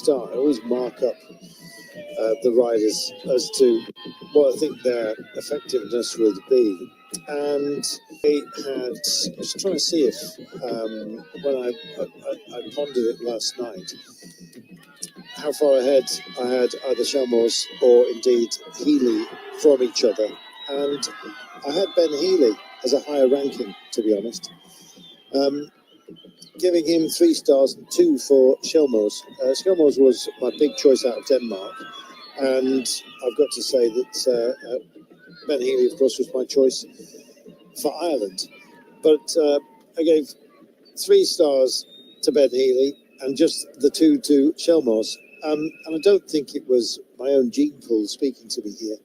start, I always mark up the riders as to what I think their effectiveness would be. And they had, I was trying to see if, when I pondered it last night, how far ahead I had either Chalmers or indeed Healy from each other. And I had Ben Healy as a higher ranking, to be honest. Giving him 3 stars and 2 for Chalmers. Chalmers was my big choice out of Denmark. And I've got to say that Ben Healy, of course, was my choice for Ireland. But I gave 3 stars to Ben Healy and just the 2 to Chalmers. And I don't think it was my own gene pool speaking to me here,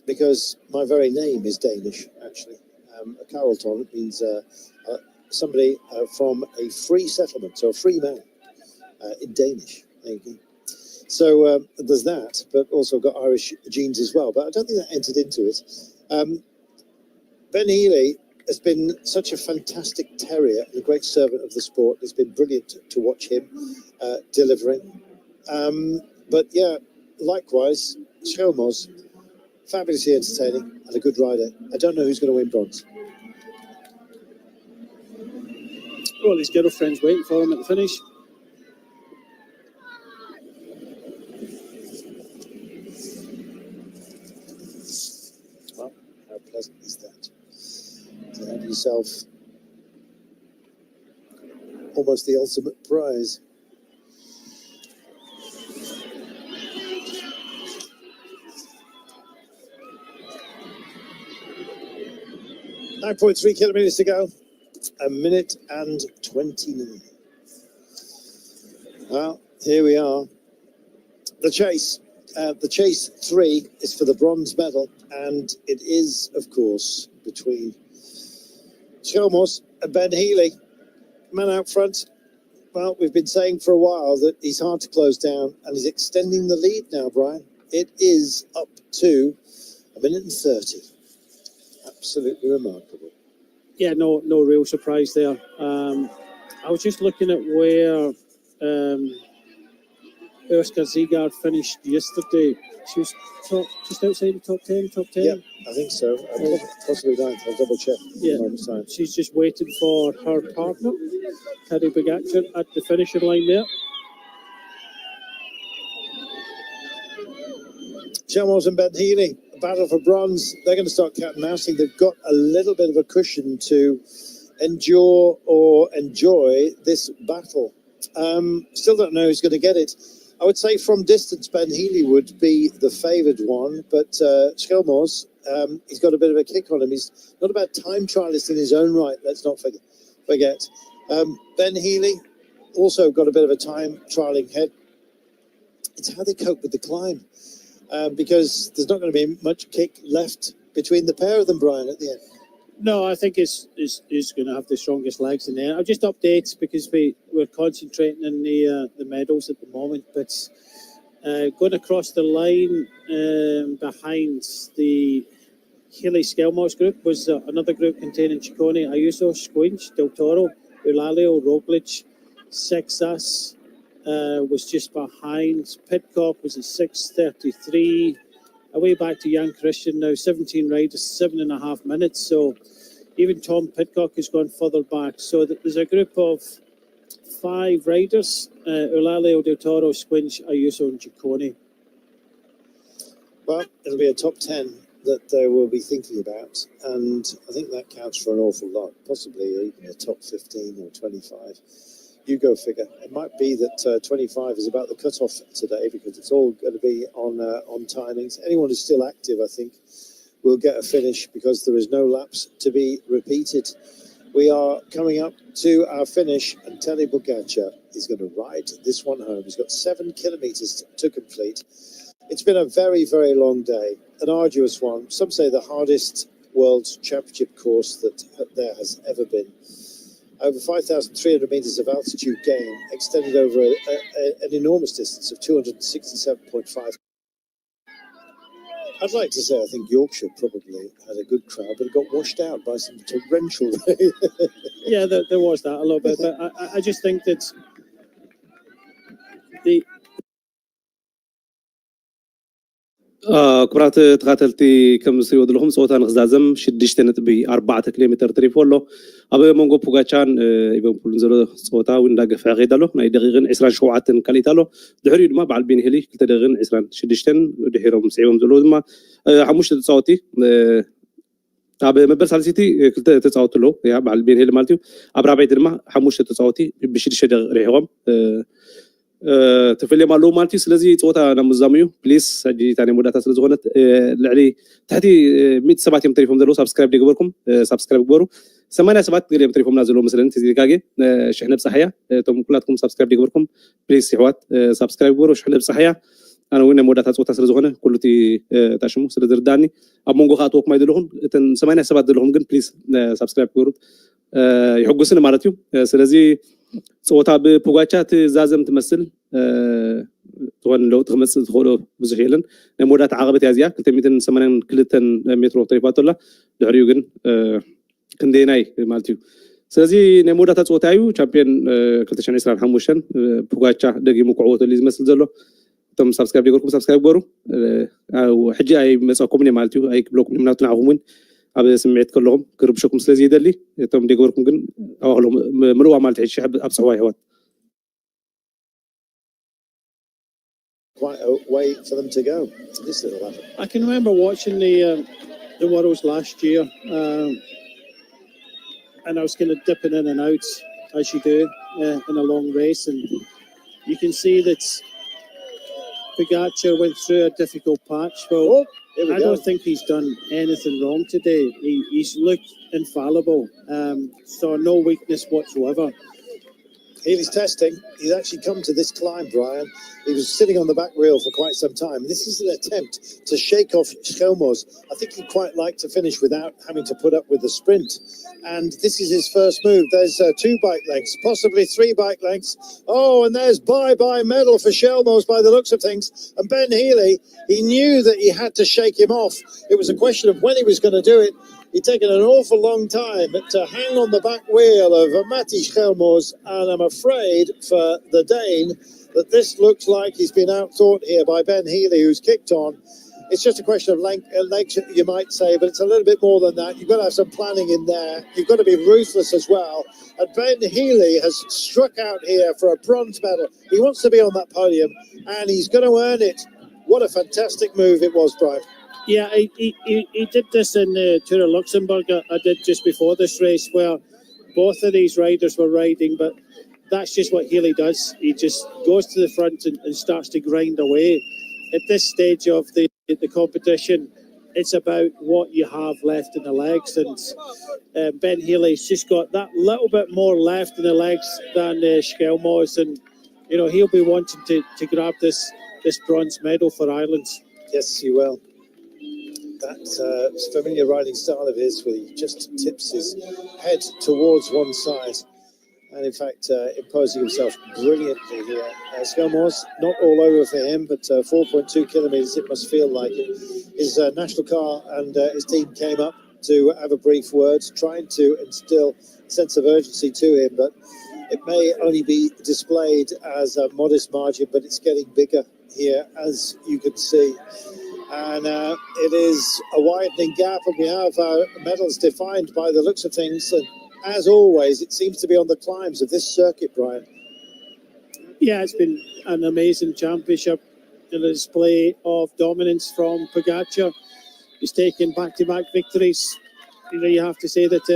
because my very name is Danish, actually. A Carlton means somebody from a free settlement, so a free man in Danish. There you go. So there's that, but also got Irish genes as well. But I don't think that entered into it. Ben Healy has been such a fantastic terrier and a great servant of the sport. It's been brilliant to watch him delivering. But yeah, likewise, Chalmers, fabulously entertaining and a good rider. I don't know who's going to win bronze. Well, his girlfriend's waiting for him at the finish. Well, how pleasant is that? To have yourself almost the ultimate prize. .3 kilometers to go. 1 minute and 29. Well, here we are. The chase. The chase 3 is for the bronze medal, and it is, of course, between Chalmers and Ben Healy. Man out front. Well, we've been saying for a while that he's hard to close down, and he's extending the lead now, Brian. It is up to 1 minute and 30. Absolutely remarkable. Yeah, no real surprise there. I was just looking at where Oscar Ziegard finished yesterday. She was just outside the top 10. Yeah, I think so. Possibly 9th. I'll double check. Yeah, she's just waiting for her partner, Tadej Pogacar, at the finishing line there. Chalmers and Ben Healy, battle for bronze. They're going to start cat and mousing. They've got a little bit of a cushion to endure or enjoy this battle. Still don't know who's going to get it. I would say from distance, Ben Healy would be the favoured one, but Chalmers, he's got a bit of a kick on him. He's not a bad time trialist in his own right, let's not forget. Ben Healy also got a bit of a time trialling head. It's how they cope with the climb. Because there's not going to be much kick left between the pair of them, Brian, at the end. No, I think he's going to have the strongest legs in there. I'll just update because we're concentrating on the medals at the moment, but going across the line behind the Healy Skelmos group was another group containing Ciccone, Ayuso, Squinch, Del Toro, Eulalio, Roglic, Sexas. Was just behind. Pidcock was at 6:33. Away back to Jan Christian now, 17 riders, 7.5 minutes. So even Tom Pidcock has gone further back. So there's a group of 5 riders, Eulalio, Del Toro, Squinch, Ayuso and Ciccone. Well, it'll be a top 10 that they will be thinking about. And I think that counts for an awful lot, possibly even a top 15 or 25. You go figure. It might be that 25 is about the cutoff today because it's all going to be on timings. Anyone who's still active, I think, will get a finish because there is no laps to be repeated. We are coming up to our finish, and Tadej Pogacar is going to ride this one home. He's got 7 kilometres to complete. It's been a very, very long day, an arduous one. Some say the hardest World Championship course that there has ever been. Over 5,300 metres of altitude gain, extended over an enormous distance of 267.5. I'd like to say I think Yorkshire probably had a good crowd, but it got washed out by some torrential rain. Yeah, there was that a little bit. But I just think that the كبرات تقاتلتي كم سيود لهم صوتا نخزازم شدشت نتبي 4 كيلومتر تريفولو أبي مونغو بوغاتشان يبون بولنزلو صوتا ويندا قفع غيدالو ناي دقيقن 20 شوعات كاليتالو دحري دما بعد بين هيلي كلتا دقيقن 20 شدشتن دحيرهم سعيهم زلو دما حموش تصاوتي أبي مبر سالسيتي كلتا تصاوتلو يا بعد بين هيلي مالتيو أبرا دما حموش تصاوتي بشدش ريحهم تفلي مالو مالتي سلازي صوتا نمزاميو بليز سجي تاني موداتا سلازغونت لعلي تحتي 100 سبات يوم تليفون دلو سبسكرايب ديغبركم سبسكرايب غبرو 8 سبات غير تليفون نازلو مثلا تزيكاغي شحنه بصحيا توم كلاتكم سبسكرايب ديغبركم بليز سيحوات سبسكرايب غبرو شحنه بصحيا انا وين موداتا صوتا سلازغونه كلتي تاشمو سلازرداني امونغو خاطوك ما يدلهم 8 سبات دلهم كن بليز سبسكرايب غبرو يحقسنا مالتيو سلازي صوتا ببوغاتشا تزازم تمثل تغن لو تخمس تخولو بزحيلن نمودات عقبت يازيا 282 متر تريفاتولا دحريو كن كنديناي مالتيو سلازي نمودات صوتايو ቻምፒዮን 2025 بوغاتشا دغي مقعوتو لي زمسل زلو تم سبسكرايب ديغوركم سبسكرايب غورو او حجي اي مساكم ني مالتيو اي بلوك نمناتنا عقومن أبي سمعت كلهم كربشكم سلازي دلي توم ديغوركم كن أهلهم مروع مالت الشعب أبصواي هوات. Quite a way for them to go. This little lad. I can remember watching the Worlds last year, and I was kind of dipping in and out as you do in a long race, and you can see that Pogacar went through a difficult patch. Well, I don't think he's done anything wrong today. He's looked infallible. Saw no weakness whatsoever. Healy's testing. He's actually come to this climb, Brian. He was sitting on the back wheel for quite some time. This is an attempt to shake off Schelmos. I think he'd quite like to finish without having to put up with the sprint. And this is his first move. There's 2 bike lengths, possibly 3 bike lengths. Oh, and there's bye-bye medal for Schelmos by the looks of things. And Ben Healy, he knew that he had to shake him off. It was a question of when he was going to do it. He'd taken an awful long time to hang on the back wheel of Matti Schelmos, and I'm afraid for the Dane that this looks like he's been outthought here by Ben Healy, who's kicked on. It's just a question of length, you might say, but it's a little bit more than that. You've got to have some planning in there. You've got to be ruthless as well. And Ben Healy has struck out here for a bronze medal. He wants to be on that podium, and he's going to earn it. What a fantastic move it was, Brian. Yeah, he did this in the Tour of Luxembourg. I did just before this race, where both of these riders were riding, but that's just what Healy does. He just goes to the front and starts to grind away. At this stage of the competition, it's about what you have left in the legs, and Ben Healy's just got that little bit more left in the legs than Schelmos, and you know he'll be wanting to grab this bronze medal for Ireland. Yes, he will. That familiar riding style of his, where he just tips his head towards one side, and in fact imposing himself brilliantly here. Schelmos, not all over for him, but 4.2 kilometres it must feel like it. His national car and his team came up to have a brief word, trying to instill a sense of urgency to him, but it may only be displayed as a modest margin, but it's getting bigger here, as you can see. And it is a widening gap, and we have medals defined by the looks of things. And as always, it seems to be on the climbs of this circuit, Brian. Yeah, it's been an amazing championship. A display of dominance from Pogacar. He's taken back-to-back victories. You know, you have to say that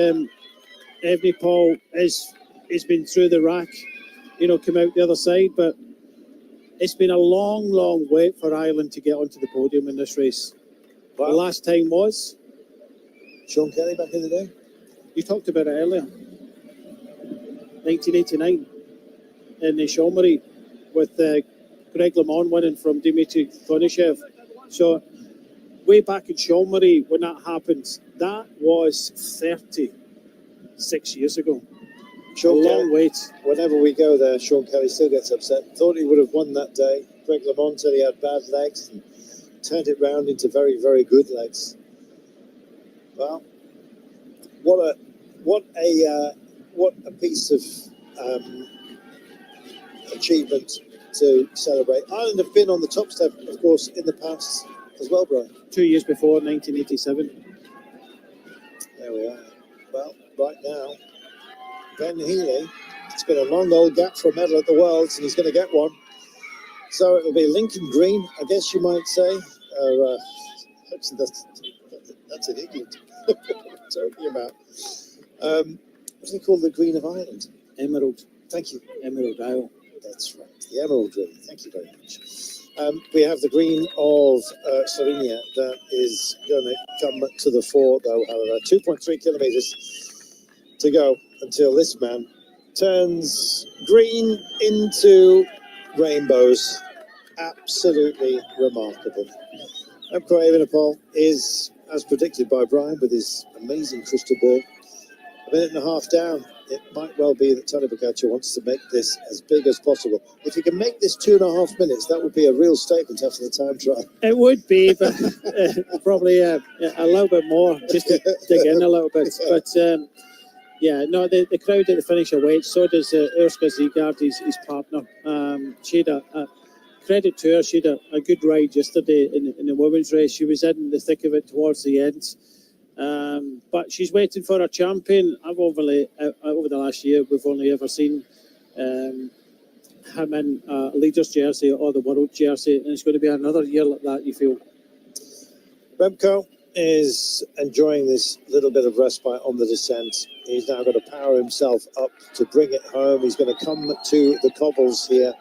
Evgeny Paul has been through the rack, you know, come out the other side, but it's been a long, long wait for Ireland to get onto the podium in this race. Wow. The last time was Sean Kelly back in the day. You talked about it earlier. 1989 in the Chambéry with Greg LeMond winning from Dmitry Konishev. So way back in Chambéry when that happened, that was 36 years ago. Sean a long wait. Whenever we go there, Sean Kelly still gets upset. Thought he would have won that day. Greg LeMond said he had bad legs and turned it round into very, very good legs. Well, what a piece of achievement to celebrate. Ireland have been on the top step, of course, in the past as well, Brian. 2 years before, 1987. There we are. Well, right now, Ben Healy, it's been a long old gap for a medal at the Worlds, and he's going to get one. So it will be Lincoln Green, I guess you might say. Actually, that's in England. What am I talking about? What's it called, the Green of Ireland? Emerald. Thank you. Emerald Isle. That's right, the Emerald Green. Thank you very much. We have the green of Slovenia that is going to come to the fore, though, however. 2.3 kilometres to go until this man turns green into rainbows. Absolutely remarkable. Remco Evenepoel is, as predicted by Brian, with his amazing crystal ball, a minute and a half down. It might well be that Tadej Pogacar wants to make this as big as possible. If he can make this 2.5 minutes, that would be a real statement after the time trial. It would be, but probably a little bit more, just to dig in a little bit. But yeah, no, the crowd at the finish are wait. So does Urska Zegard, his partner. She had a credit to her. She had a good ride yesterday in the women's race. She was in the thick of it towards the end. But she's waiting for her champion. Over the last year, we've only ever seen him in a leader's jersey or the world jersey, and it's going to be another year like that, you feel. Remco is enjoying this little bit of respite on the descent. He's now going to power himself up to bring it home. He's going to come to the cobbles here.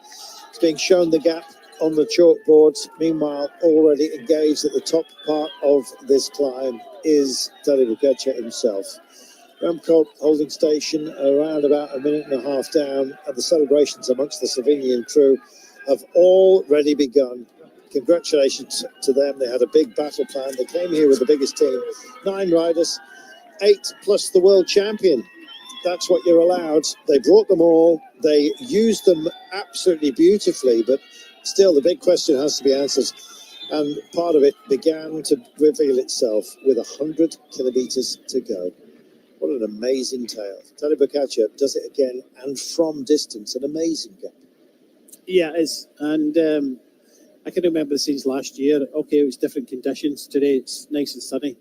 He's being shown the gap on the chalkboards. Meanwhile, already engaged at the top part of this climb is Tadej Pogacar himself. Remco holding station around about a minute and a half down, and the celebrations amongst the Slovenian crew have already begun. Congratulations to them. They had a big battle plan. They came here with the biggest team, 9 riders, 8 plus the world champion. That's what you're allowed. They brought them all. They used them absolutely beautifully, but still the big question has to be answered. And part of it began to reveal itself with 100 kilometres to go. What an amazing tale. Tadej Pogacar does it again, and from distance, an amazing gap. Yeah, it is. And I can remember the scenes last year. Okay, it was different conditions. Today it's nice and sunny.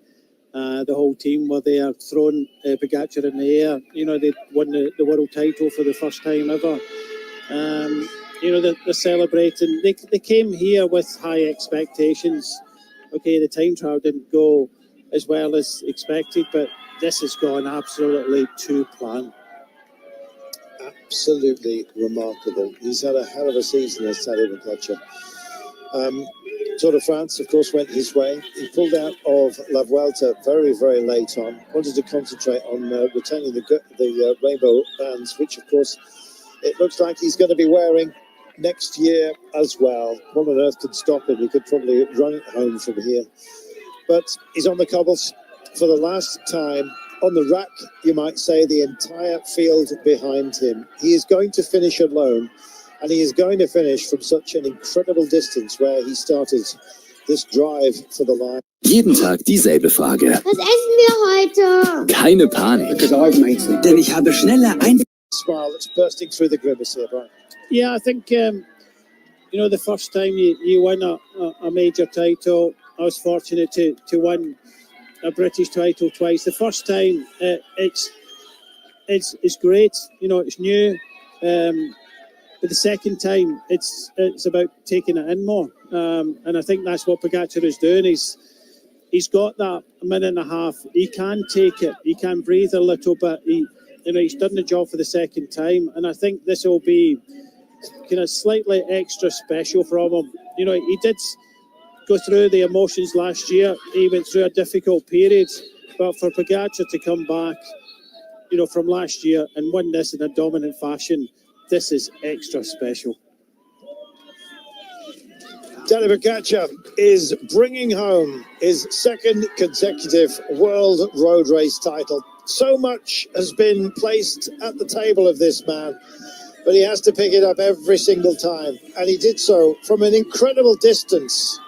The whole team were there, throwing Pogacar in the air. You know, they won the world title for the first time ever. You know, they're celebrating. They came here with high expectations. Okay, the time trial didn't go as well as expected, but this has gone absolutely to plan. Absolutely remarkable. He's had a hell of a season as Tadej Pogacar. Tour de France, of course, went his way. He pulled out of La Vuelta very, very late on. Wanted to concentrate on retaining the rainbow bands, which, of course, it looks like he's going to be wearing next year as well. What on earth could stop him? He could probably run it home from here. But he's on the cobbles for the last time. On the rack, you might say, the entire field behind him. He is going to finish alone, and he is going to finish from such an incredible distance where he started this drive for the line. Jeden Tag dieselbe Frage. Was essen wir heute? Keine Panik. Denn ich habe schneller ein... Smile that's bursting through the grimace here, Brian. Yeah, I think, you know, the first time you win a major title, I was fortunate to win a British title twice. The first time, it's great, you know, it's new. But the second time, it's about taking it in more. And I think that's what Pogacar is doing. He's got that a minute and a half. He can take it. He can breathe a little bit. He's done the job for the second time. And I think this will be kind of slightly extra special from him. You know, he did go through the emotions last year. He went through a difficult period. But for Pogacar to come back, you know, from last year and win this in a dominant fashion, this is extra special. Tadej Pogacar is bringing home his second consecutive World Road Race title. So much has been placed at the table of this man, but he has to pick it up every single time. And he did so from an incredible distance.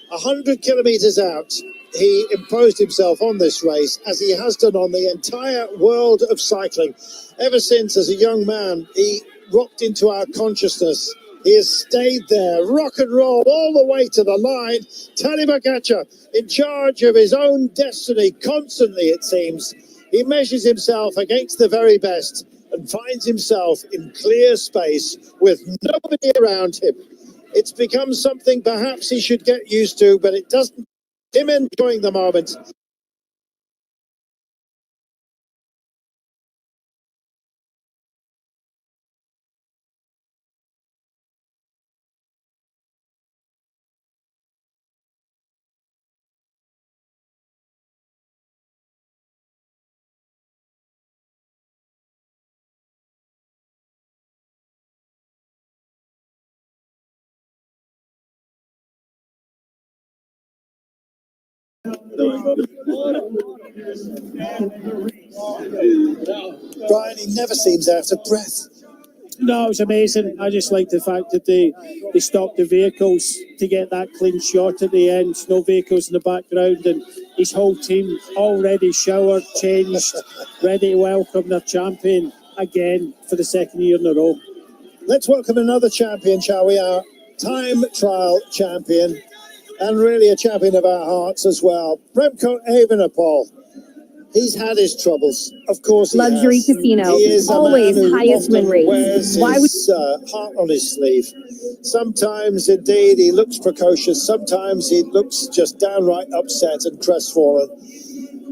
100 kilometres out, he imposed himself on this race, as he has done on the entire world of cycling. Ever since, as a young man, he rocked into our consciousness. He has stayed there, rock and roll all the way to the line. Tadej Pogacar in charge of his own destiny constantly, it seems. He measures himself against the very best and finds himself in clear space with nobody around him. It's become something perhaps he should get used to, but it doesn't. Him enjoying the moment. Brian, he never seems out of breath. No, it was amazing. I just like the fact that they stopped the vehicles to get that clean shot at the end. No vehicles in the background, and his whole team already showered, changed, ready to welcome their champion again for the second year in a row. Let's welcome another champion, shall we? Our time trial champion, and really a champion of our hearts as well. Remco Evenepoel. He's had his troubles, of course. Luxury casino, always highest win rate. Why would heart on his sleeve? Sometimes, indeed, he looks precocious. Sometimes he looks just downright upset and crestfallen.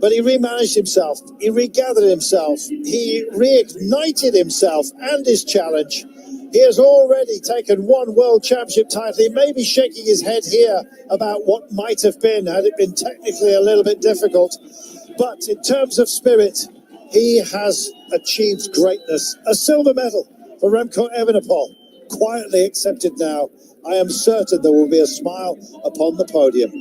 But he remanaged himself. He regathered himself. He reignited himself and his challenge. He has already taken one World Championship title. He may be shaking his head here about what might have been had it been technically a little bit difficult. But in terms of spirit, he has achieved greatness. A silver medal for Remco Evenepoel, quietly accepted now. I am certain there will be a smile upon the podium.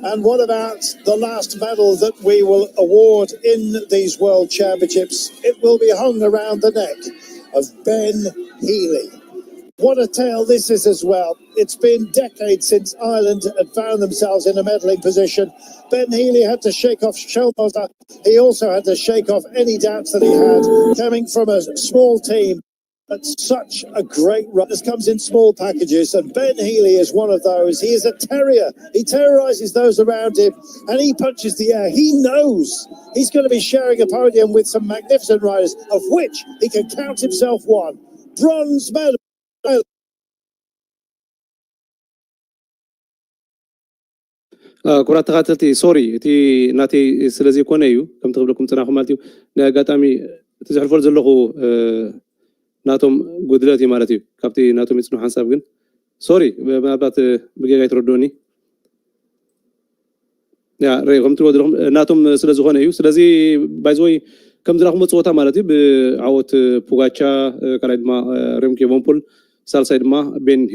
And what about the last medal that we will award in these World Championships? It will be hung around the neck of Ben Healy. What a tale this is as well. It's been decades since Ireland had found themselves in a medaling position. Ben Healy had to shake off Schelmoser. He also had to shake off any doubts that he had coming from a small team. But such a great run. This comes in small packages, and Ben Healy is one of those. He is a terrier. He terrorizes those around him, and he punches the air. He knows he's going to be sharing a podium with some magnificent riders, of which he can count himself one. Bronze medal. كرات تقاتلتي سوري تي ناتي سلازي كونيو كم تقبلكم تناخو مالتيو نغاتامي تزحفول زلخو ناتوم غودلاتي مالتيو كابتي ناتوم يصنو حساب كن سوري بابات بغيغا يتردوني يا ريغم تودلهم ناتوم سلازو كونيو سلازي بايزوي كم دراخو مصوتا مالتي بعوت بوغاتشا كلايدما ريمكي بومبول سالسايدما بين